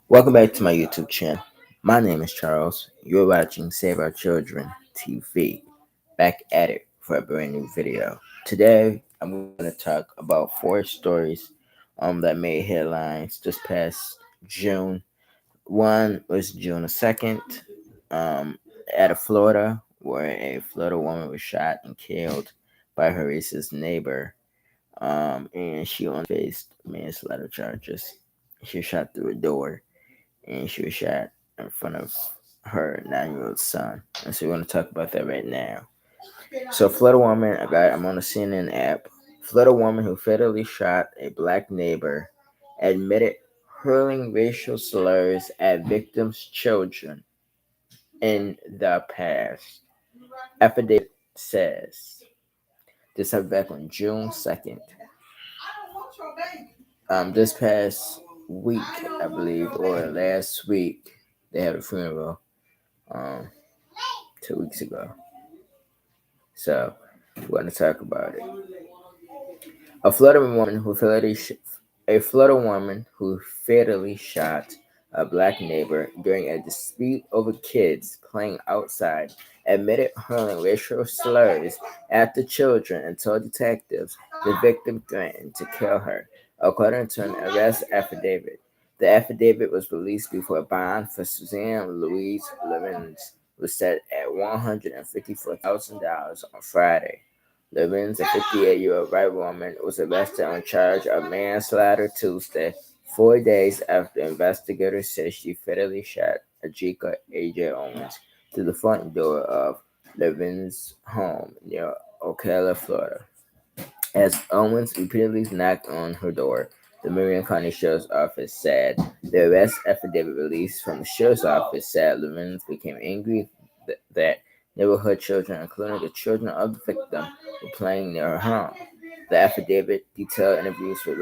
Welcome back to my YouTube channel. My name is Charles. You're watching Save Our Children TV. Back at it for a brand new video. Today, I'm going to talk about 4 stories that made headlines this past June. One was June the 2nd, out of Florida, where a Florida woman was shot and killed by her racist neighbor, and she only faced manslaughter charges. She was shot through a door, and she was shot in front of her 9-year-old son. And so we're going to talk about that right now. So, Florida woman, I'm on the CNN app. Florida woman who fatally shot a black neighbor admitted hurling racial slurs at victims' children in the past. Affidavit says this happened back on June 2nd. This past week, I believe, or last week, they had a funeral. 2 weeks ago. So we're going to talk about it. A Florida woman who fatally shot a black neighbor during a dispute over kids playing outside admitted hurling racial slurs at the children and told detectives the victim threatened to kill her, according to an arrest affidavit. The affidavit was released before bond for Suzanne Louise Lorenz was set at $154,000 on Friday. Lorenz, a 58-year-old white woman, was arrested on charge of manslaughter Tuesday, 4 days after investigators said she fatally shot Ajika A.J. Owens through the front door of Lorenz's home near Ocala, Florida. As Owens repeatedly knocked on her door, the Marion County Sheriff's Office said. The arrest affidavit released from the Sheriff's Office said Lorenz became angry that neighborhood children, including the children of the victim, were playing near her home. The affidavit detailed interviews with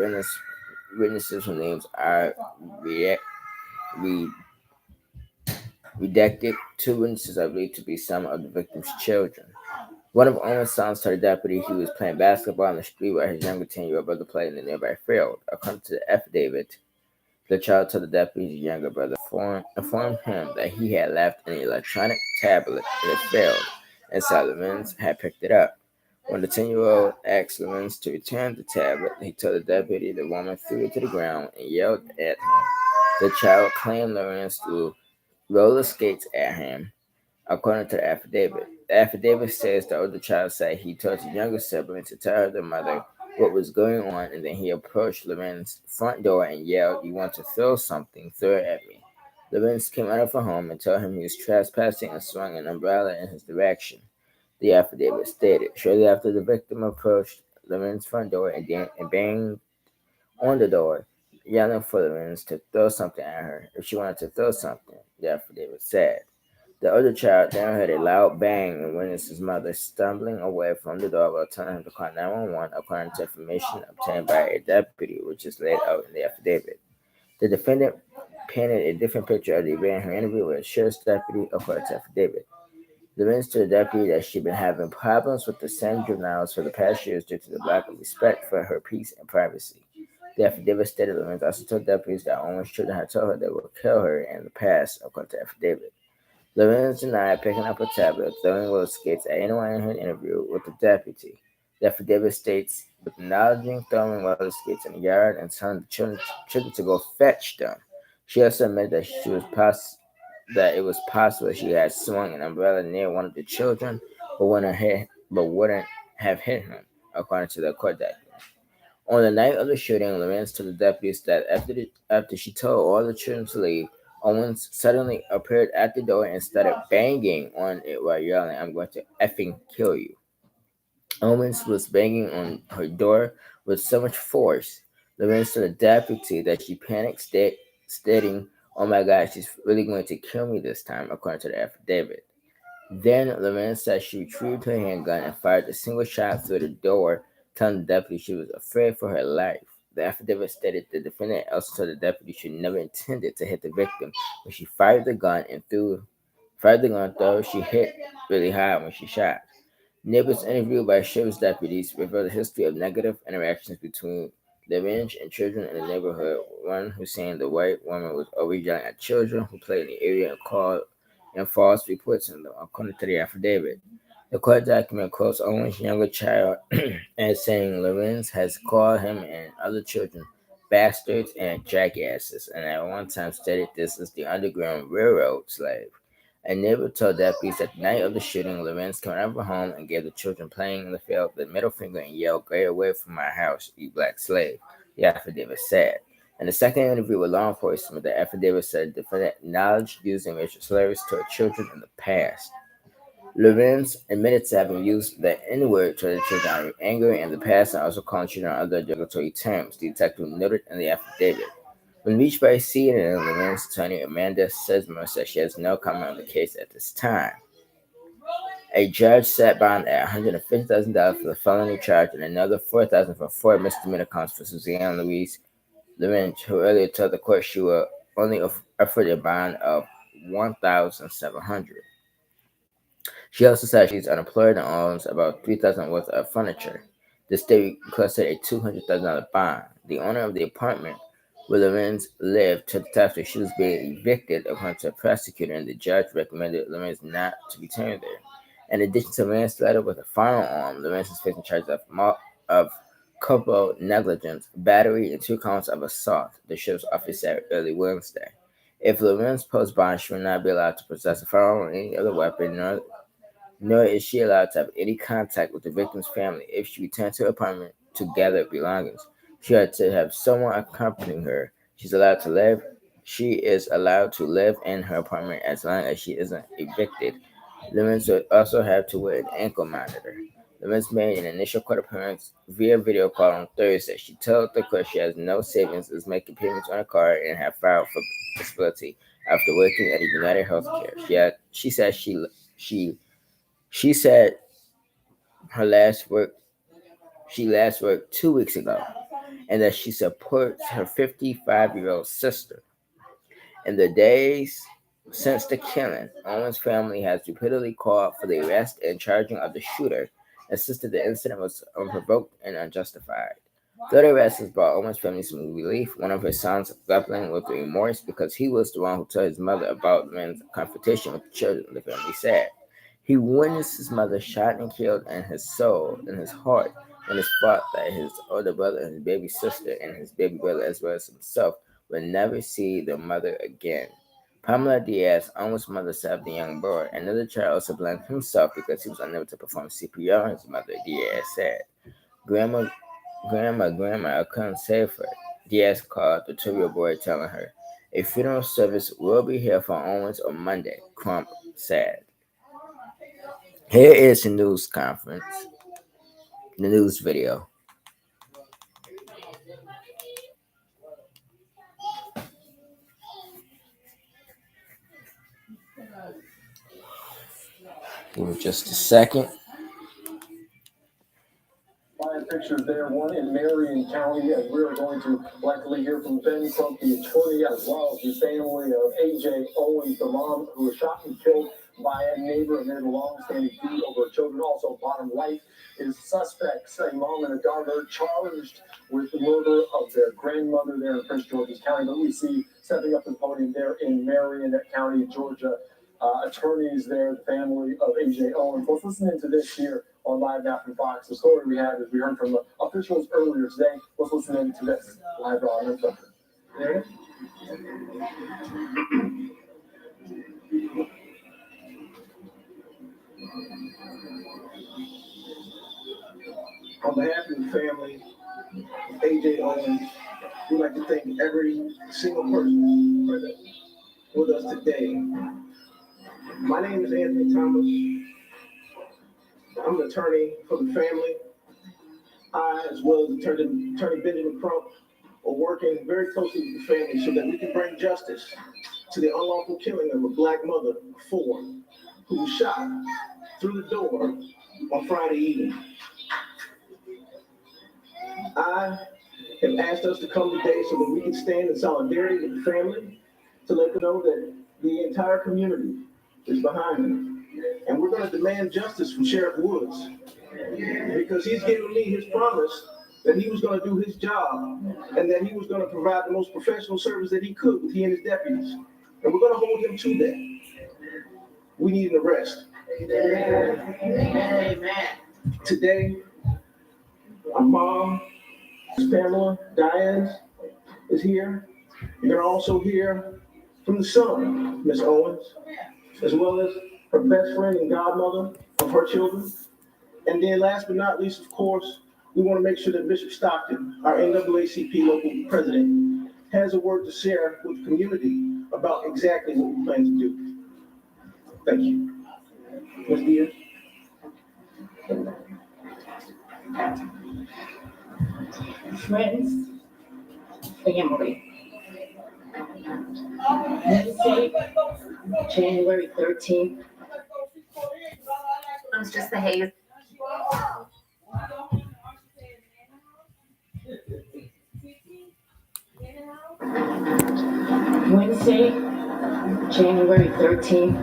witnesses whose names are redacted. 2 witnesses are believed to be some of the victim's children. One of Owens' sons told the deputy he was playing basketball on the street where his younger 10-year-old brother played in the nearby field. According to the affidavit, the child told the deputy his younger brother informed him that he had left an electronic tablet in the field and saw Lorenz had picked it up. When the 10-year-old asked Lorenz to return the tablet, he told the deputy the woman threw it to the ground and yelled at him. The child claimed Lorenz threw roller skates at him, according to the affidavit. The affidavit says the older child said he told his younger sibling to tell their mother what was going on, and then he approached Lorenz's front door and yelled, "You want to throw something? Throw it at me." Lorenz came out of her home and told him he was trespassing and swung an umbrella in his direction. The affidavit stated. Shortly after, the victim approached Lorenz's front door and banged on the door, yelling for Lorenz to throw something at her if she wanted to throw something, the affidavit said. The other child then heard a loud bang and witnessed his mother stumbling away from the door while telling him to call 911, according to information obtained by a deputy, which is laid out in the affidavit. The defendant painted a different picture of the event in her interview with a sheriff's deputy, according to the affidavit. Lorenz told the deputy that she'd been having problems with the same juveniles for the past years due to the lack of respect for her peace and privacy. The affidavit stated Lorenz also told deputies that Owens' children had told her they would kill her in the past, according to the affidavit. Lorenz denied picking up a tablet, throwing roller skates at anyone in her interview with the deputy. The affidavit states, acknowledging throwing roller skates in the yard and telling the children to go fetch them. She also admitted that it was possible she had swung an umbrella near one of the children, but wouldn't have hit him, according to the court document. On the night of the shooting, Lorenz told the deputies that after she told all the children to leave, Owens suddenly appeared at the door and started banging on it while yelling, "I'm going to effing kill you." Owens was banging on her door with so much force. Lorenz told the deputy that she panicked, stating, "Oh my God, she's really going to kill me this time," according to the affidavit. Then Lorenz said she retrieved her handgun and fired a single shot through the door, telling the deputy she was afraid for her life. The affidavit stated the defendant also told the deputy she never intended to hit the victim, but she fired the gun and threw Friday on though, she hit really hard when she shot. Neighbors interviewed by sheriff's deputies revealed a history of negative interactions between the range and children in the neighborhood. One who saying the white woman was always yelling at children who played in the area and called in false reports in them, according to the affidavit. The court document quotes Owen's younger child as saying Lorenz has called him and other children bastards and jackasses, and at one time stated this is the Underground Railroad slave. A neighbor told deputies that the night of the shooting, Lorenz came out of her home and gave the children playing in the field the middle finger and yelled, "Get away from my house, you black slave," the affidavit said. In the second interview with law enforcement, the affidavit said the defendant acknowledged using racial slurs toward children in the past. Lorenz admitted to having used the N-word toward the children out of anger in the past and also calling children other derogatory terms, the detective noted in the affidavit. When reached by CNN, Lorenz's attorney Amanda Sesmer said she has no comment on the case at this time. A judge set bond at $150,000 for the felony charge and another $4,000 for four misdemeanor counts for Suzanne Louise Lorenz, who earlier told the court she would only offer a bond of $1,700. She also said she's unemployed and owns about $3,000 worth of furniture. The state requested a $200,000 bond. The owner of the apartment where Lorenz lived took the after she was being evicted, according to a prosecutor, and the judge recommended Lorenz not to return there. In addition to manslaughter with a firearm, Lorenz is facing charges of culpable negligence, battery, and two counts of assault, the sheriff's office said early Wednesday. If Lorenz posts bond, she will not be allowed to possess a firearm or any other weapon, nor is she allowed to have any contact with the victim's family if she returns to her apartment to gather belongings. She had to have someone accompanying her. She is allowed to live in her apartment as long as she isn't evicted. Lorenz would also have to wear an ankle monitor. Lorenz made an initial court appearance via video call on Thursday. She told the court she has no savings, is making payments on her car, and have filed for disability after working at a United Healthcare. She she said her last work she last worked 2 weeks ago, and that she supports her 55-year-old sister. In the days since the killing, Owen's family has repeatedly called for the arrest and charging of the shooter, insisted the incident was unprovoked and unjustified. Though the arrest has brought Owen's family some relief, one of his sons grappling with remorse because he was the one who told his mother about the man's confrontation with the children, the family said. He witnessed his mother shot and killed in his soul, in his heart, and his thought that his older brother and his baby sister and his baby brother, as well as himself, would never see their mother again. Pamela Diaz, Owen's mother, said of the young boy. Another child also blamed himself because he was unable to perform CPR on his mother, Diaz said. Grandma, Grandma, I couldn't save her. Diaz called the 2-year-old boy, telling her, "A funeral service will be here for Owens on Monday," Crump said. Here is the news conference, the news video. Give me just a second. Five pictures there, one in Marion County, and we're going to likely hear from Ben Crump, the attorney, as well as the family of A.J. Owens, the mom who was shot and killed by a neighbor amid a long-standing feud over children. Also, bottom right is suspects, a mom and a daughter, charged with the murder of their grandmother there in Prince George's County. But we see stepping up to the podium there in Marion County, Georgia, attorneys there, the family of A.J. Owens. Let's listen into this here on Live Now from Fox. The story we had is we heard from the officials earlier today. Let's listen into this live on the there. On behalf of the family of A.J. Owens, we'd like to thank every single person present with us today. My name is Anthony Thomas. I'm an attorney for the family. I, as well as attorney Benjamin Crump, are working very closely with the family so that we can bring justice to the unlawful killing of a black mother, Ford, who was shot through the door on Friday evening. I have asked us to come today so that we can stand in solidarity with the family, to let them know that the entire community is behind me. And we're going to demand justice from Sheriff Woods because he's given me his promise that he was going to do his job and that he was going to provide the most professional service that he could with he and his deputies. And we're going to hold him to that. We need an arrest. Amen. Today, our mom, Pamela, Diane, is here. You're going to also hear from the son, Miss Owens, as well as her best friend and godmother of her children. And then last but not least, of course, we want to make sure that Bishop Stockton, our NAACP local president, has a word to share with the community about exactly what we plan to do. Thank you. Ms. Diaz. Friends, family. Wednesday, January 13th. It's just the haze. Wednesday, January 13th,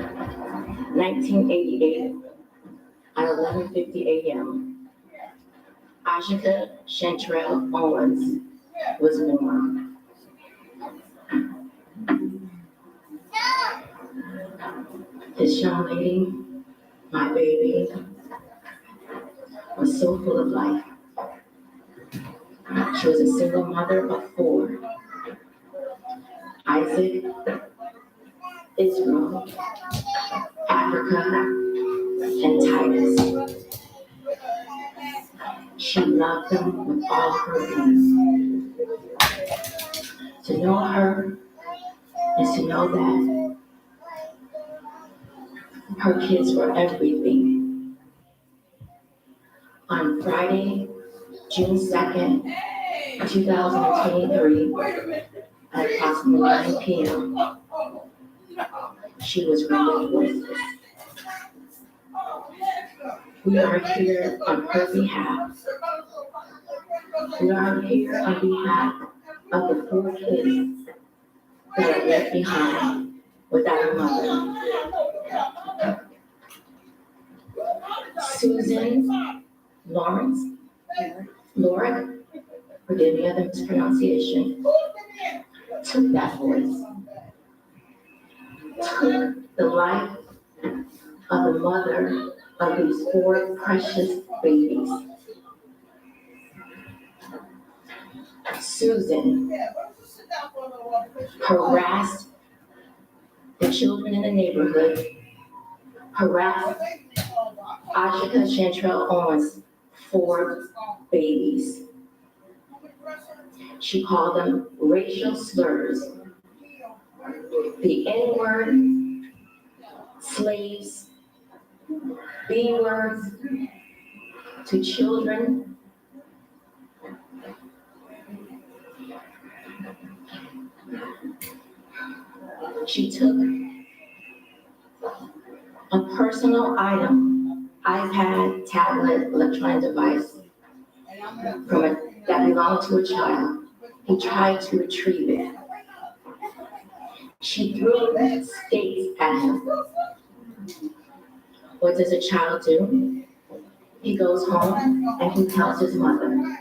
1988, at 11:50 a.m., Ashika Chantrell Owens was born. This young lady, my baby, was so full of life. She was a single mother of 4. Isaac, Israel, Africa, and Titus. She loved them with all her being. To know her is to know that her kids were everything. On Friday, June 2nd, 2023, at approximately 9 p.m., she was rendered voiceless. We are here on her behalf. We are here on behalf of the 4 kids that are left behind without a mother. Susan Lawrence, Laura, forgive me of the mispronunciation, took that voice, took the life of the mother of these 4 precious babies. Susan harassed the children in the neighborhood, harassed Ashika Chantrell Owens' 4 babies. She called them racial slurs, the N-word, slaves, B-words to children. She took a personal item, iPad, tablet, electronic device, that belonged to a child. He tried to retrieve it. She threw skates at him. What does a child do? He goes home and he tells his mother.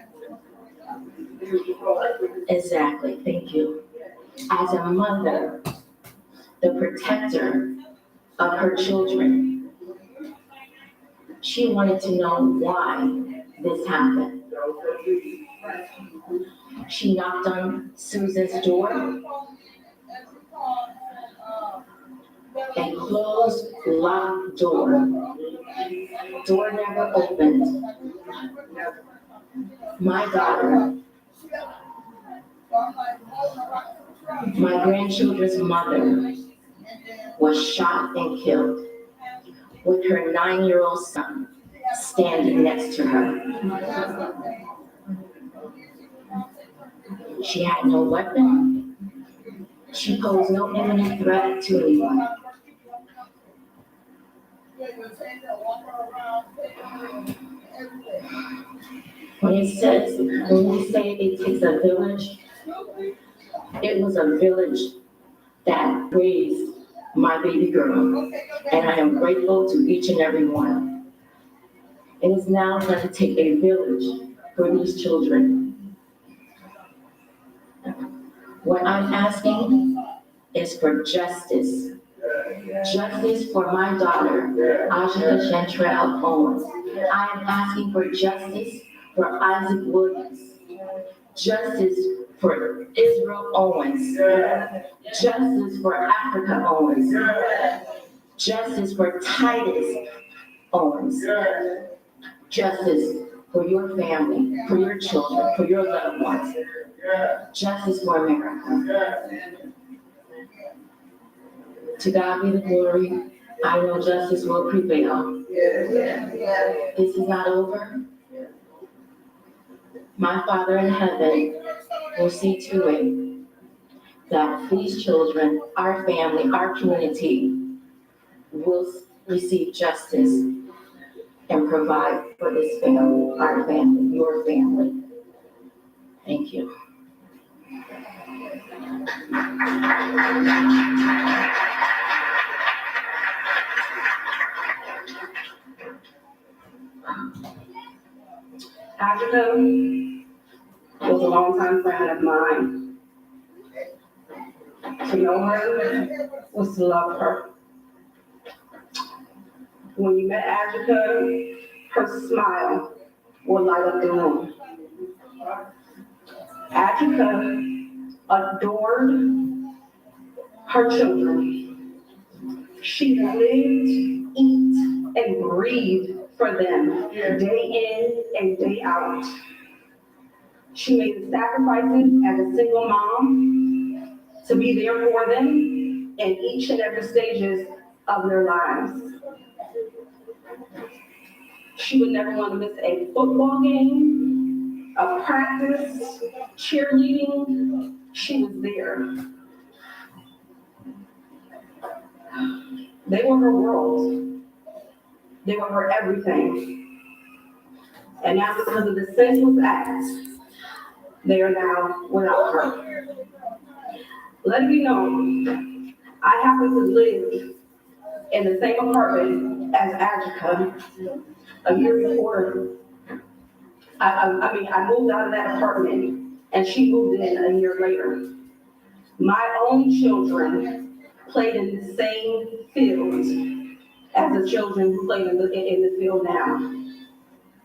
Exactly, thank you. As a mother, the protector of her children, she wanted to know why this happened. She knocked on Susan's door. A closed, locked door. Door never opened. My daughter, my grandchildren's mother, was shot and killed with her 9-year-old son standing next to her. She had no weapon. She posed no imminent threat to anyone. When we say it takes a village, it was a village that raised my baby girl, and I am grateful to each and every one. It is now going to take a village for these children. What I'm asking is for justice. Justice for my daughter, Ajita Chantrell Owens. I am asking for justice for Isaac Williams. Justice for Israel Owens. Justice for Africa Owens. Justice for Titus Owens. Justice for your family, for your children, for your loved ones. Justice for America. To God be the glory. I know justice will prevail. This is not over. My Father in heaven will see to it that these children, our family, our community will receive justice and provide for this family, our family, your family. Thank you. Africa was a longtime friend of mine. To know her was to love her. When you met Africa, her smile would light up the room. Africa adored her children. She lived, eat, and breathed for them day in and day out. She made the sacrifices as a single mom to be there for them in each and every stages of their lives. She would never want to miss a football game, a practice, cheerleading. She was there. They were her world. They were her everything. And now because of the senseless acts, they are now without her. Let it be known, I happen to live in the same apartment as Ajika. A year before, I moved out of that apartment and she moved in a year later. My own children played in the same field as the children who played in the field now.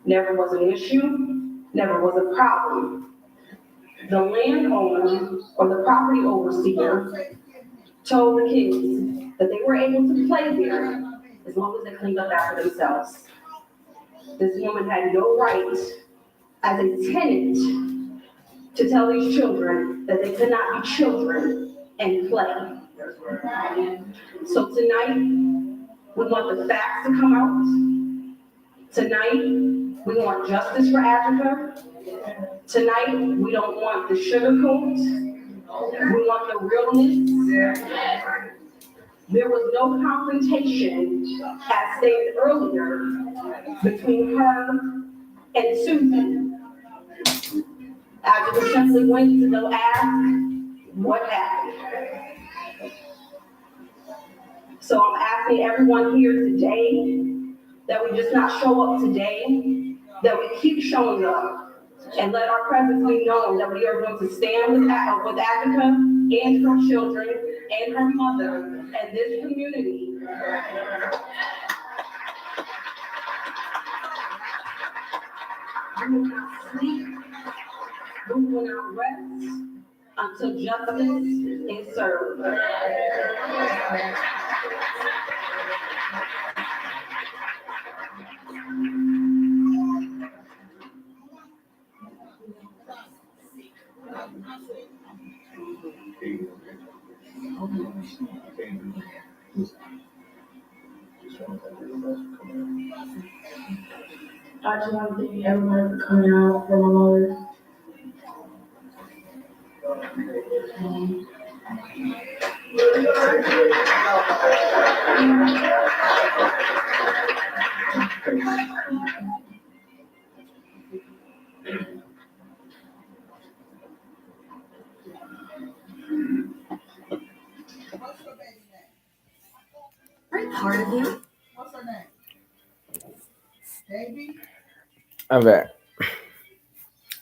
Never was an issue, never was a problem. The landowner or the property overseer told the kids that they were able to play there as long as they cleaned up after themselves. This woman had no right as a tenant to tell these children that they could not be children and play. So tonight, we want the facts to come out. Tonight, we want justice for Africa. Tonight, we don't want the sugarcoat. We want the realness. There was no confrontation, as stated earlier, between her and Susan. Africa simply went to go ask what happened. So I'm asking everyone here today that we just not show up today, that we keep showing up and let our presence be known that we are going to stand with Africa and her children and her mother and this community. We will not sleep, we will not rest until justice is served. I just want to thank everyone for coming out for my mother. Mhm. All right.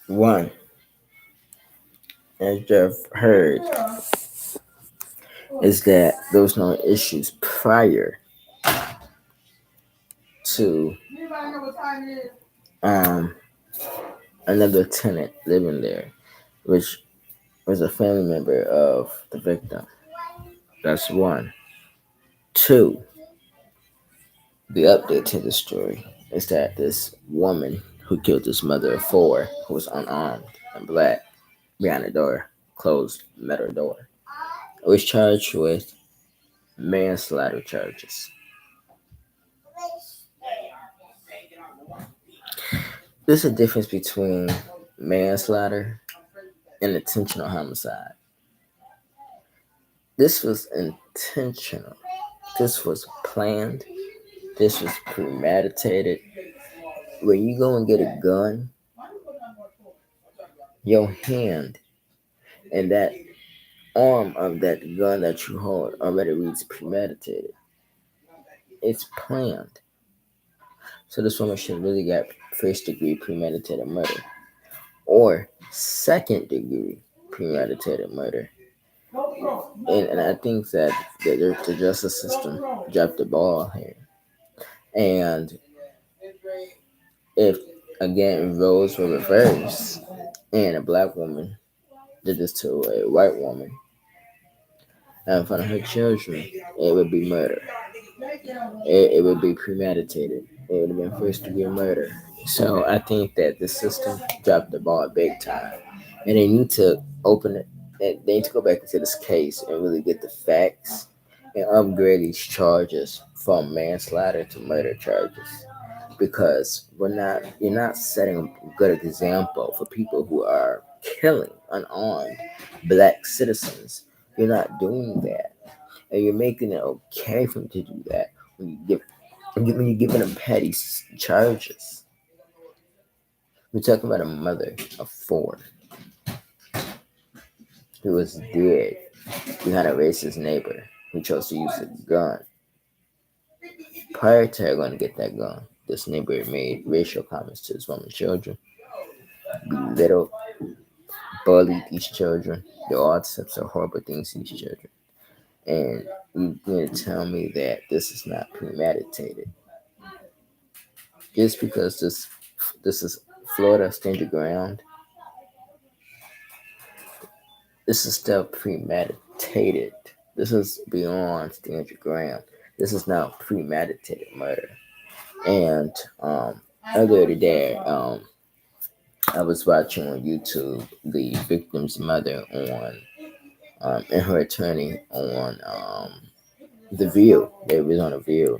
One, as you've heard, is that there was no issues prior to um another tenant living there, which was a family member of the victim. That's one. Two, the update to the story is that this woman who killed his mother of four, who was unarmed and black, behind the door, closed, met her door, was charged with manslaughter charges. There's a difference between manslaughter and intentional homicide. This was intentional. This was planned. This was premeditated. When you go and get a gun, your hand and that arm of that gun that you hold already reads premeditated. It's planned. So this woman should really get first degree premeditated murder or second degree premeditated murder. And I think that the justice system dropped the ball here. And if again roles were reversed and a black woman did this to a white woman in front of her children, it would be murder. It would be premeditated. It would have been first degree murder. So I think that the system dropped the ball big time, and they need to open it. They need to go back into this case and really get the facts and upgrade these charges from manslaughter to murder charges, because you're not setting a good example for people who are killing unarmed black citizens. You're not doing that, and you're making it okay for them to do that when you're giving them petty charges. We're talking about a mother of four who was dead behind a racist neighbor who chose to use a gun. Prior to her going to get that gun, this neighbor made racial comments to his woman's children, belittled, bullied these children, did all types of horrible things to these children. And you're going to tell me that this is not premeditated. Just because this is Florida stand your ground, this is still premeditated. This is beyond stand your ground. This is now premeditated murder. And earlier today, I was watching on YouTube the victim's mother on and her attorney on The View. They was on The View.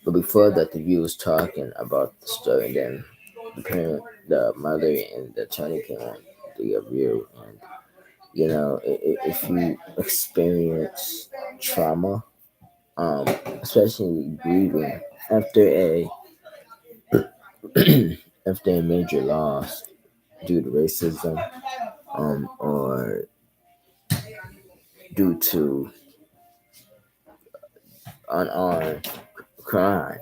But before that, The View was talking about the story. And then the mother and the attorney came on The View. And, if you experience trauma, especially grieving after a after a major loss due to racism, or due to unarmed crime,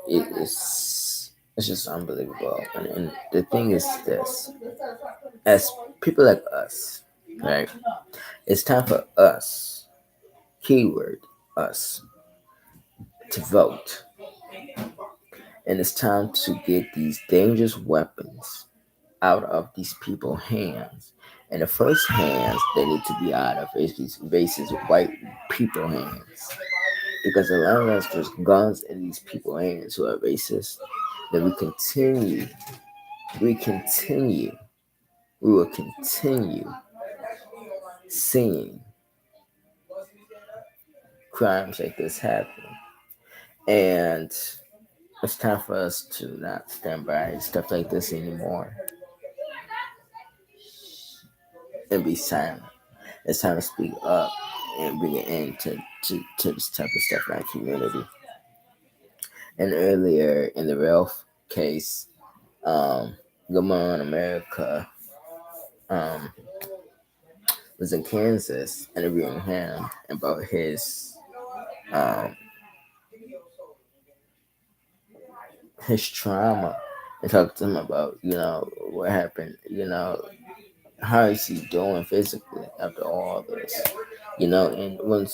it's just unbelievable. And the thing is this: as people like us, right? It's time for us, keyword us, to vote, and it's time to get these dangerous weapons out of these people's hands. And the first hands they need to be out of is these racist white people hands. Because as long as there's guns in these people's hands who are racist, then we will continue seeing crimes like this happen. And it's time for us to not stand by stuff like this anymore and be silent. It's time to speak up and bring an end to this type of stuff in our community. And earlier in the Ralph case, Good Morning America um, was in Kansas interviewing him about his his trauma and talk to him about, what happened, how is he doing physically after all this, and when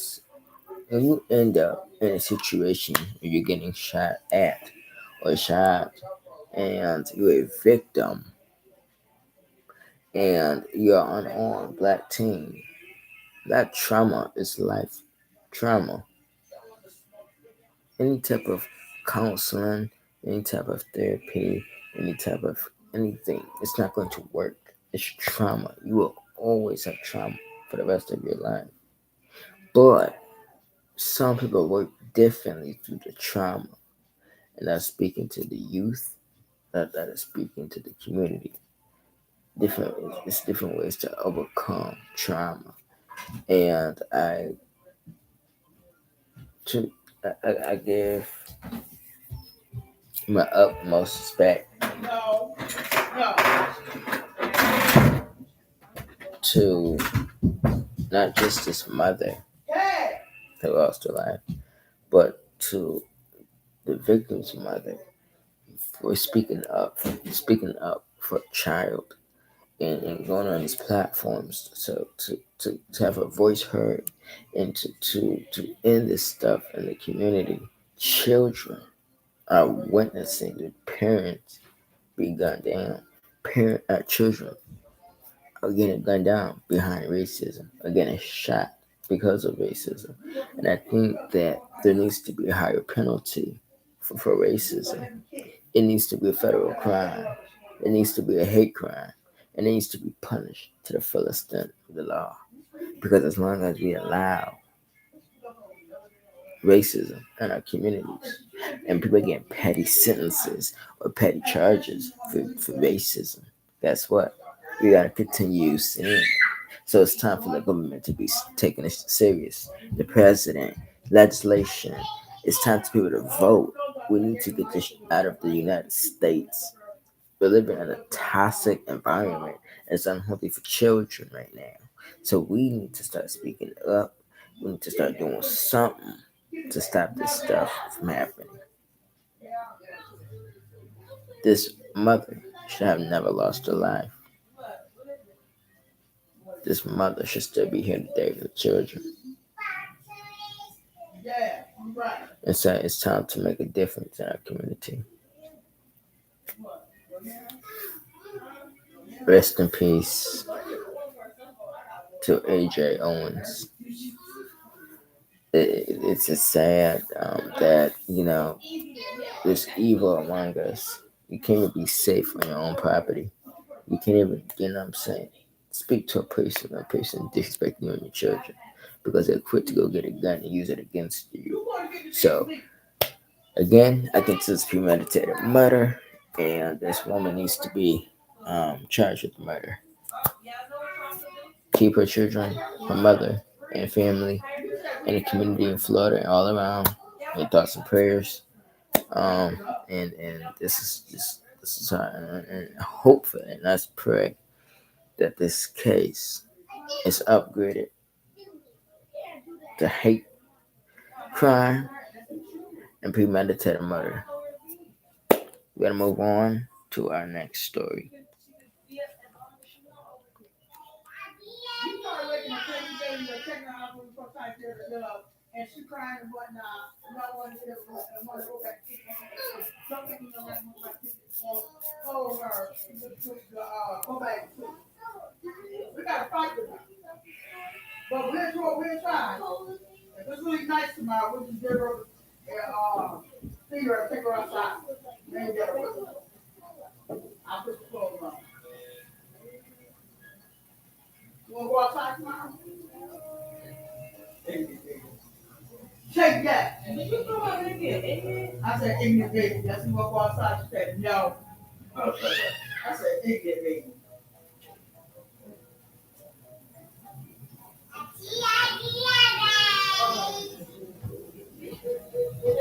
you end up in a situation where you're getting shot at or shot and you're a victim and you're an unarmed black teen, that trauma is life trauma. Any type of counseling, any type of therapy, any type of anything, it's not going to work. It's trauma. You will always have trauma for the rest of your life. But some people work differently through the trauma, and that's speaking to the youth. That is speaking to the community. Different, it's different ways to overcome trauma, and to I give my utmost respect to not just this mother who lost her life, but to the victim's mother for speaking up for a child, and going on these platforms to have a voice heard, and to end this stuff in the community. Children are witnessing their parents be gunned down. Children are getting gunned down behind racism, are getting shot because of racism. And I think that there needs to be a higher penalty for racism. It needs to be a federal crime. It needs to be a hate crime. And it needs to be punished to the full extent of the law. Because as long as we allow racism in our communities and people get petty sentences or petty charges for racism, guess what? We gotta continue seeing it. So it's time for the government to be taking this serious. The president, legislation. It's time for people to vote. We need to get this out of the United States. We're living in a toxic environment. It's unhealthy for children right now. So we need to start speaking up. We need to start doing something to stop this stuff from happening. This mother should have never lost her life. This mother should still be here today with the children. And so it's time to make a difference in our community. Rest in peace to AJ Owens. It's just sad that, there's evil among us. You can't even be safe on your own property. You can't even, what I'm saying, speak to a person disrespecting you and your children because they're quick to go get a gun and use it against you. So, again, I think this is premeditated murder, and this woman needs to be charged with murder. Keep her children, her mother, and family, and the community in Florida and all around in thoughts and prayers. And this is how, and hopefully, and let's pray that this case is upgraded to hate crime and premeditated murder. We're gonna move on to our next story. And she crying and whatnot. And I wanted to go back to some people don't like my tickets. Told her to go back. We got to fight with her. But we'll try. If it's really nice tomorrow, we'll just give her see her, take her outside. Maybe get her with her. I'll put the clothes on. You want to go outside tomorrow? Take that. Did you throw her in here? I said, ignorant baby. That's you want to go outside. She said, no. I said, ignorant baby.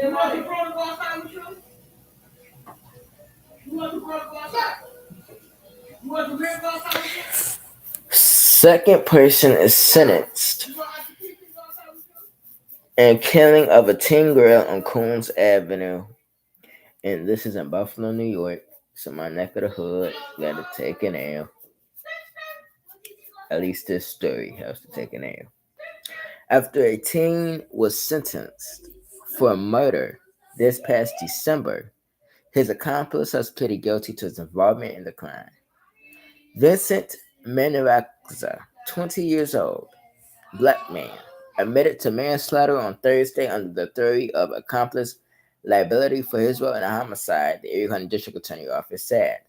You want the girl to go outside with you? You want the girl to go outside? You want the girl to go outside with you? Second person is sentenced and killing of a teen girl on Coons Avenue And this is in Buffalo, New York. So my neck of the hood got to take an L. At least this story has to take an L. After a teen was sentenced for murder this past December, his accomplice has pleaded guilty to his involvement in the crime. Vincent Maniraxa, 20 years old, black man, admitted to manslaughter on Thursday under the theory of accomplice liability for his role in a homicide, the Erie County District Attorney Office said.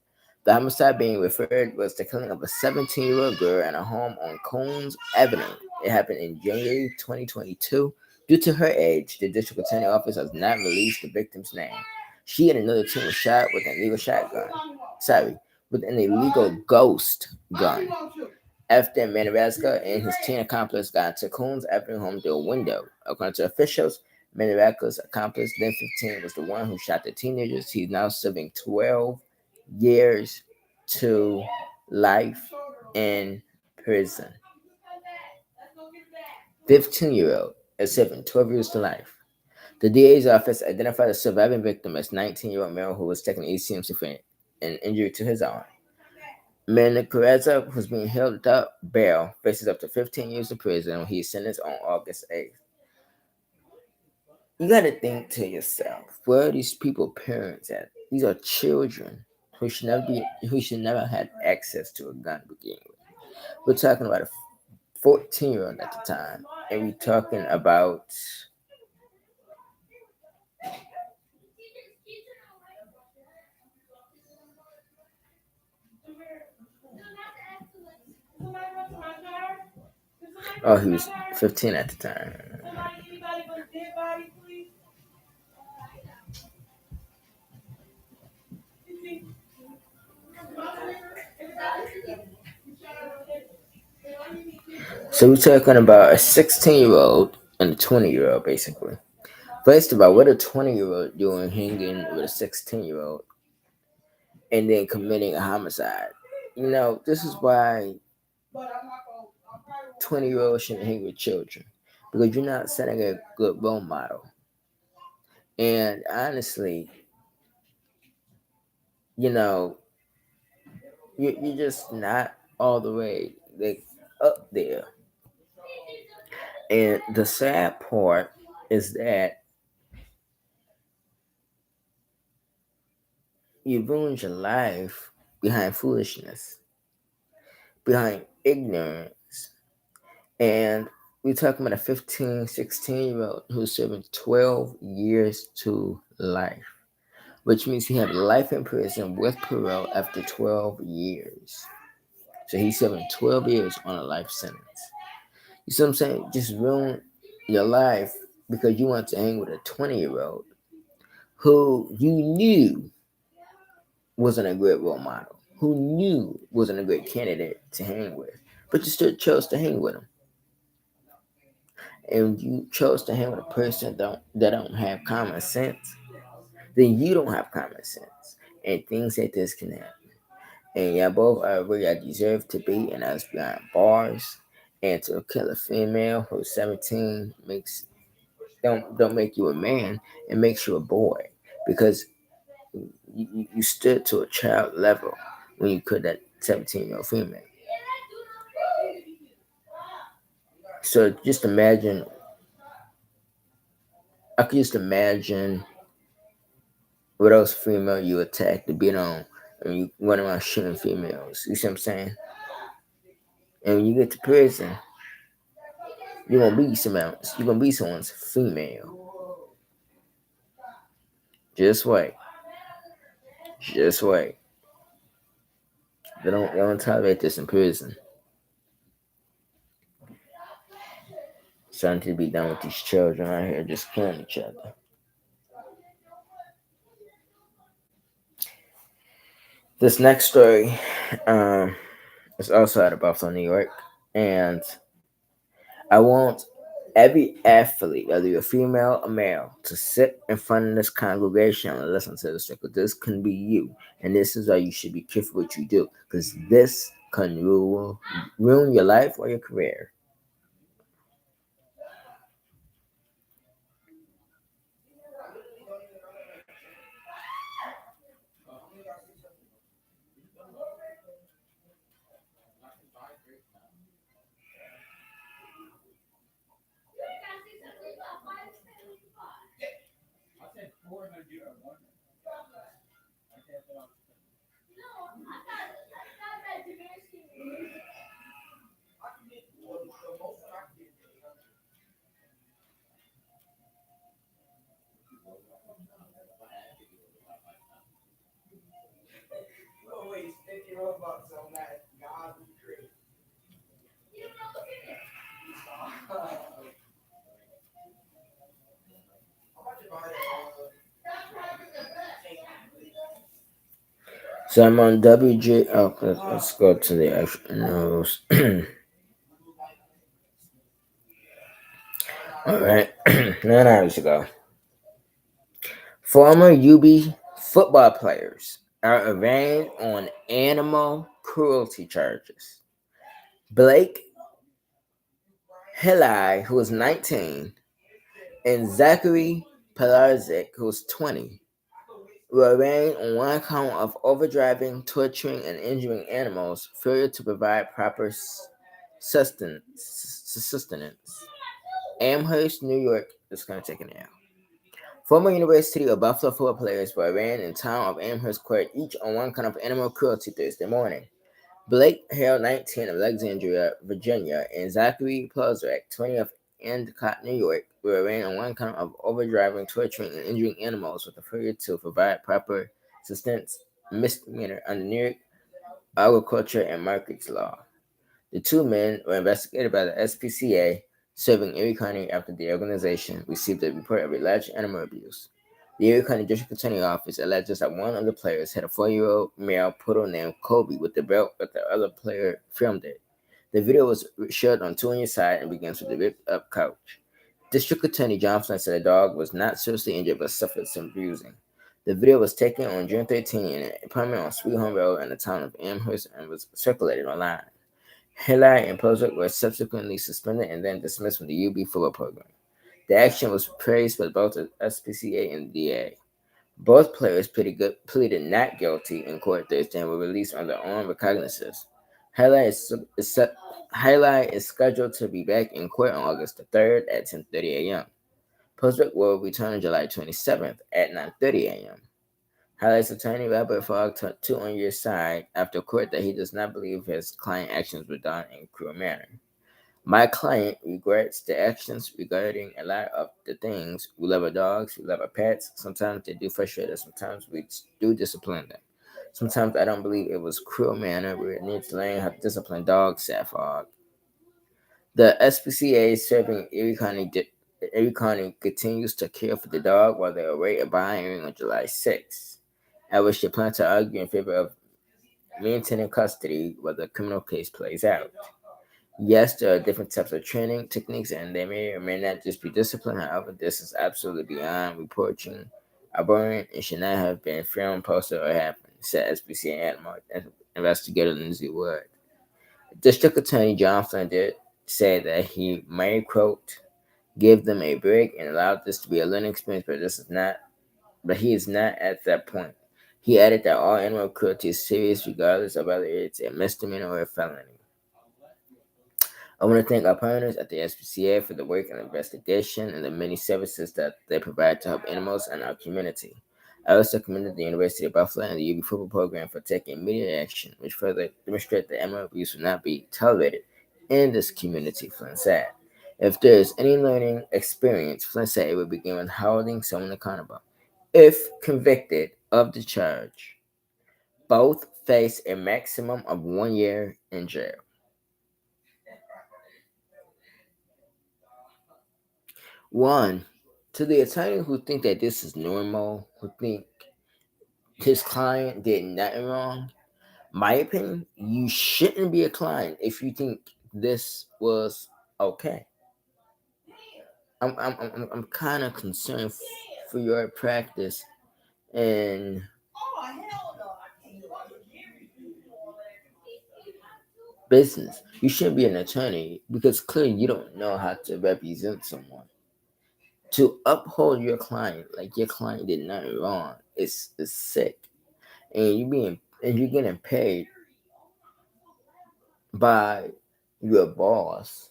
The homicide being referred was the killing of a 17-year-old girl in a home on Coons Avenue. It happened in January 2022. Due to her age, the District Attorney Office has not released the victim's name. She and another teen were shot with an illegal shotgun. With an illegal ghost gun. After Maniraska and his teen accomplice got into Coons Avenue home through a window. According to officials, Maniraska's accomplice, then 15, was the one who shot the teenagers. He's now serving 12 years to life in prison. 15-year-old is serving 12 years to life. The DA's office identified the surviving victim as 19-year-old male who was taken to ECMC for an injury to his arm. Maniraska, who's being held without bail, faces up to 15 years in prison when he's sentenced on August 8th. You gotta think to yourself, where are these people parents at? These are children who should never had access to a gun to begin with. We're talking about a 14-year-old at the time, and we're talking about he was 15 at the time. So we're talking about a 16-year-old and a 20-year-old, basically. First of all, what a 20-year-old doing hanging with a 16-year-old and then committing a homicide? This is why 20-year-olds shouldn't hang with children, because you're not setting a good role model. And honestly, you're just not all the way up there. And the sad part is that you ruined your life behind foolishness, behind ignorance. And we're talking about a 15, 16-year-old who's serving 12 years to life, which means he had life in prison with parole after 12 years. So he's serving 12 years on a life sentence. You see what I'm saying? Just ruin your life because you want to hang with a 20-year-old who you knew wasn't a great role model, who knew wasn't a great candidate to hang with, but you still chose to hang with him. And you chose to hang with a person that don't have common sense, then you don't have common sense, and things like this can happen. And y'all both are where y'all deserve to be, and that's behind bars. And to kill a female who's 17 don't make you a man, it makes you a boy, because you stood to a child level when you killed that 17-year-old female. So just imagine, I could just imagine what else female you attacked to beat on, and you run around shooting females. You see what I'm saying? And when you get to prison, you're gonna be someone's female. Just wait. Just wait. They don't tolerate this in prison. Something to be done with these children out here just killing each other. This next story is also out of Buffalo, New York, and I want every athlete, whether you're a female or male, to sit in front of this congregation and listen to this, because this can be you, and this is why you should be careful what you do, because this can ruin your life or your career. So I'm on WG. Oh, let's go to the actual news. All right, 9 hours ago, former UB football players are arraigned on animal cruelty charges. Blake Heli, who was 19, and Zachary Pelarzik, who was 20, were arraigned on one count of overdriving, torturing, and injuring animals, failure to provide proper sustenance. Amherst, New York is going to take it now. Former University of Buffalo football players were arraigned in town of Amherst Court, each on one count of animal cruelty Thursday morning. Blake Hale, 19, of Alexandria, Virginia, and Zachary Plozak, 20, of Endicott, New York, were arraigned on one count of overdriving, torturing, and injuring animals with a failure to provide proper sustenance misdemeanor under New York agriculture and markets law. The two men were investigated by the SPCA, serving Erie County after the organization received a report of alleged animal abuse. The Erie County District Attorney Office alleges that one of the players had a 4-year-old male poodle named Kobe with the belt, but the other player filmed it. The video was shot on 2 on your side and begins with the ripped up couch. District Attorney John Flynn said the dog was not seriously injured but suffered some bruising. The video was taken on June 13 in an apartment on Sweet Home Road in the town of Amherst and was circulated online. Hillary and Plozak were subsequently suspended and then dismissed from the UB football program. The action was praised by both the SPCA and the DA. Both players pleaded not guilty in court Thursday and were released on their own recognizances. Hillary is scheduled to be back in court on August the 3rd at 10:30 a.m. Plozak will return on July 27th at 9:30 a.m. Highlights attorney Robert Fogg took 2 on your side after court that he does not believe his client actions were done in a cruel manner. My client regrets the actions regarding a lot of the things. We love our dogs, we love our pets. Sometimes they do frustrate us, sometimes we do discipline them. Sometimes I don't believe it was cruel manner. We need to learn how to discipline dogs, said Fogg. The SPCA serving Erie County continues to care for the dog while they await a bond hearing on July 6th. I wish they plan to argue in favor of maintaining custody while the criminal case plays out. Yes, there are different types of training techniques, and they may or may not just be discipline. However, this is absolutely beyond reproaching, abhorrent, and should not have been filmed, posted, or happened, said SPCA animal investigator Lindsay Wood. District Attorney John Flynn did say that he may, quote, give them a break and allow this to be a learning experience, but he is not at that point. He added that all animal cruelty is serious regardless of whether it's a misdemeanor or a felony. I want to thank our partners at the SPCA for the work and investigation and the many services that they provide to help animals and our community. I also commended the University of Buffalo and the UB football program for taking immediate action, which further demonstrates that animal abuse will not be tolerated in this community, Flynn said. If there is any learning experience, Flynn said it would begin with holding someone accountable. If convicted of the charge, both face a maximum of 1 year in jail. One, to the attorney who think that this is normal, who think his client did nothing wrong, my opinion, you shouldn't be a client if you think this was okay. I'm kind of concerned for your practice and business. You shouldn't be an attorney because clearly you don't know how to represent someone. To uphold your client like your client did nothing wrong is sick, and you're getting paid by your boss.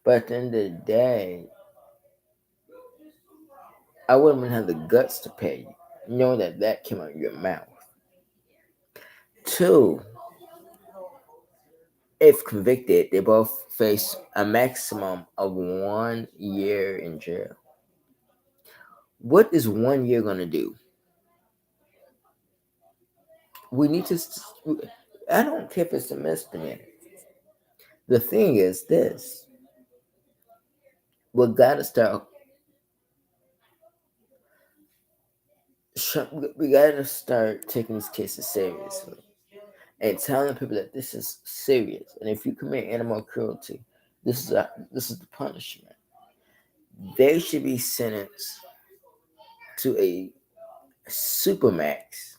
But at the end of the day, I wouldn't even have the guts to pay you, knowing that that came out of your mouth. Two, if convicted, they both face a maximum of 1 year in jail. What is 1 year going to do? We need to. I don't care if it's a misdemeanor. The thing is this: we gotta start. We gotta start taking these cases seriously and telling people that this is serious. And if you commit animal cruelty, this is the punishment. They should be sentenced to a supermax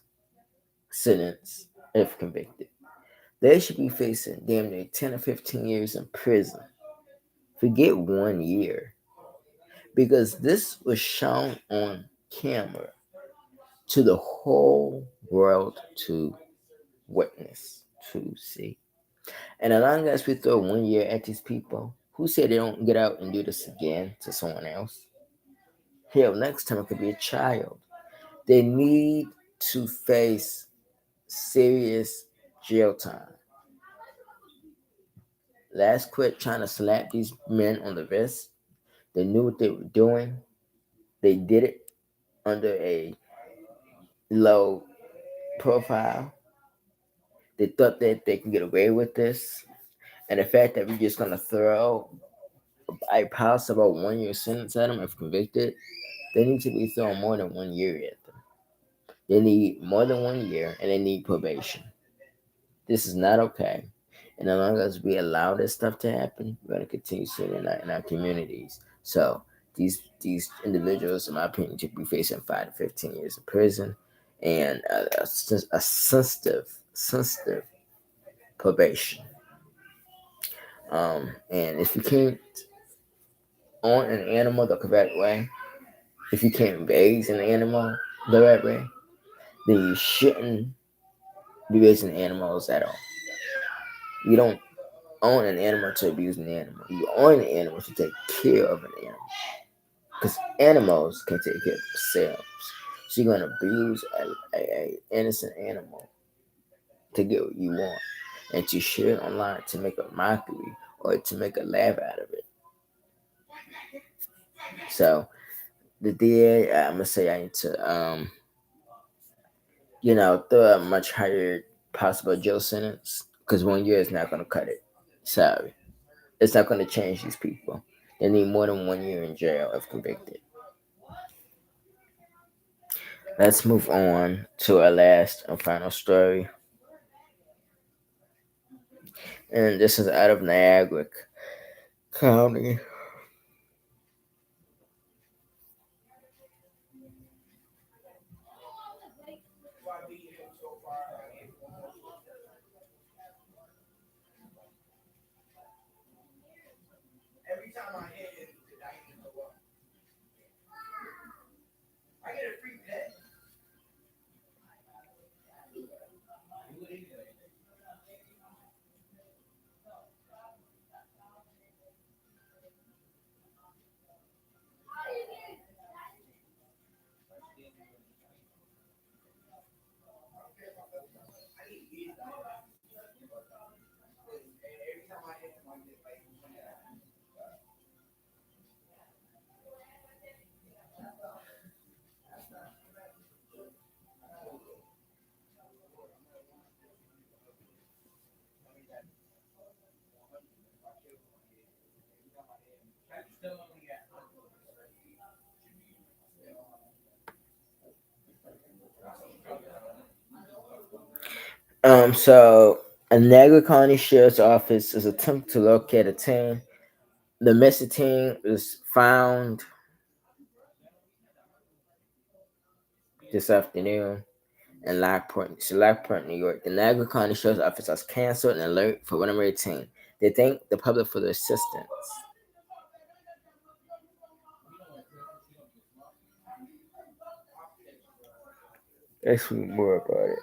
sentence if convicted. They should be facing damn near 10 or 15 years in prison. Forget 1 year. Because this was shown on camera to the whole world to witness, to see. And as long as we throw 1 year at these people, who said they don't get out and do this again to someone else? Hell, next time it could be a child. They need to face serious jail time. Let's quit trying to slap these men on the wrist. They knew what they were doing. They did it under a low profile. They thought that they can get away with this. And the fact that we're just going to throw a possible 1 year sentence at them if convicted, they need to be throwing more than 1 year at them. They need more than 1 year and they need probation. This is not okay. And as long as we allow this stuff to happen, we're going to continue seeing it in our communities. So these individuals, in my opinion, should be facing 5 to 15 years in prison and a sensitive probation. And if you can't own an animal the correct way, if you can't raise an animal the right way, then you shouldn't be raising animals at all. You don't own an animal to abuse an animal. You own an animal to take care of an animal. Because animals can take care of themselves. So you're gonna abuse a innocent animal to get what you want, and to share it online to make a mockery or to make a laugh out of it. So the DA, I'm gonna say I need to throw a much higher possible jail sentence because 1 year is not gonna cut it. Sorry, it's not gonna change these people. They need more than 1 year in jail if convicted. Let's move on to our last and final story. And this is out of Niagara County. So a Niagara County Sheriff's Office is attempting to locate a teen. The missing teen was found this afternoon in Lockport, New York. The Niagara County Sheriff's Office has canceled an alert for 118. They thank the public for their assistance. Let's read more about it.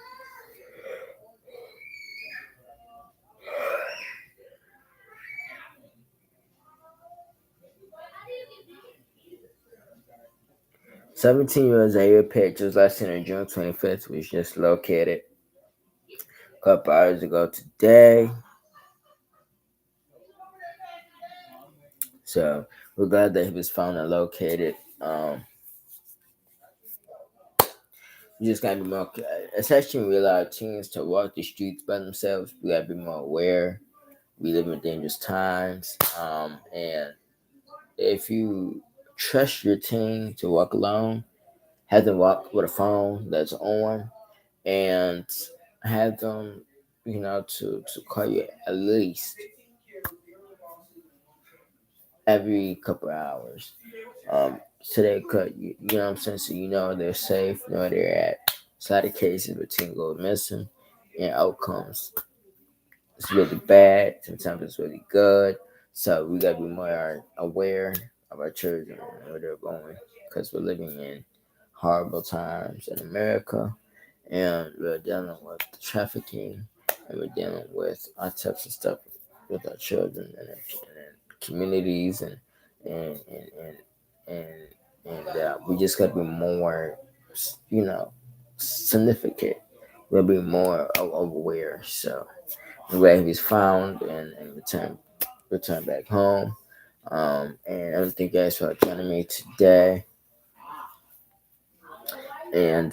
17-year-old Zaire Pitt, just last seen on June 25th, was just located a couple hours ago today. So we're glad that he was found and located. You just gotta be more, especially when we allow teens to walk the streets by themselves. We gotta be more aware. We live in dangerous times. And if you trust your teen to walk alone, have them walk with a phone that's on, and have them, to call you at least every couple of hours. So they could, you know what I'm saying? So they're safe, where they're at. So a lot of cases where teen go missing and outcomes. It's really bad. Sometimes it's really good. So we gotta be more aware of our children and where they're going, because we're living in horrible times in America, and we're dealing with trafficking, and we're dealing with all types of stuff with our children and communities, and and and we just got to be more, significant. We'll be more aware. So I'm glad he was found and returned back home. And I thank you guys for joining me today. And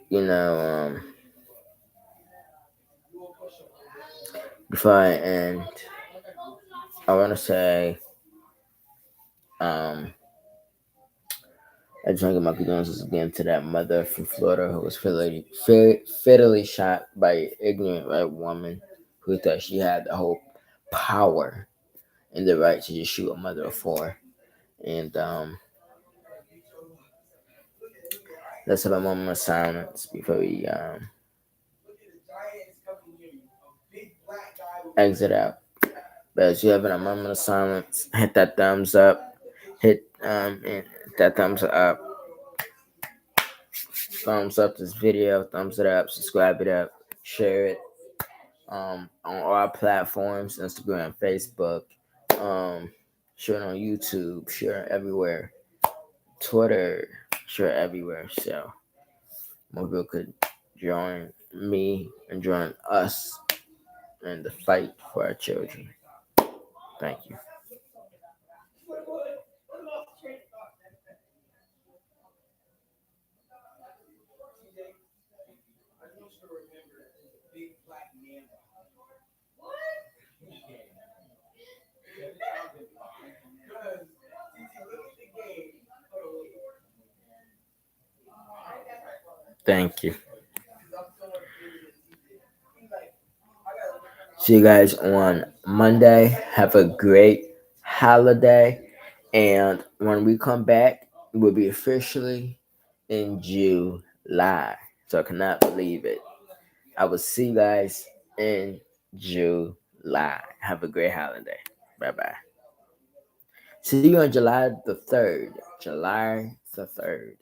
you know, before I end, I want to say, I just want to give my condolences again to that mother from Florida who was fatally shot by an ignorant white woman who thought she had the whole power and the right to just shoot a mother of four. And let's have a moment of silence before we exit out. But as you have a moment of silence, hit that thumbs up, and that thumbs up this video, thumbs it up, subscribe it up, share it on all platforms, Instagram, Facebook, share it on YouTube, share it everywhere, Twitter, share it everywhere. So more people could join me and join us in the fight for our children. Thank you. Thank you. See you guys on Monday. Have a great holiday. And when we come back, we'll be officially in July. So I cannot believe it. I will see you guys in July. Have a great holiday. Bye bye. See you on July the 3rd. July the 3rd.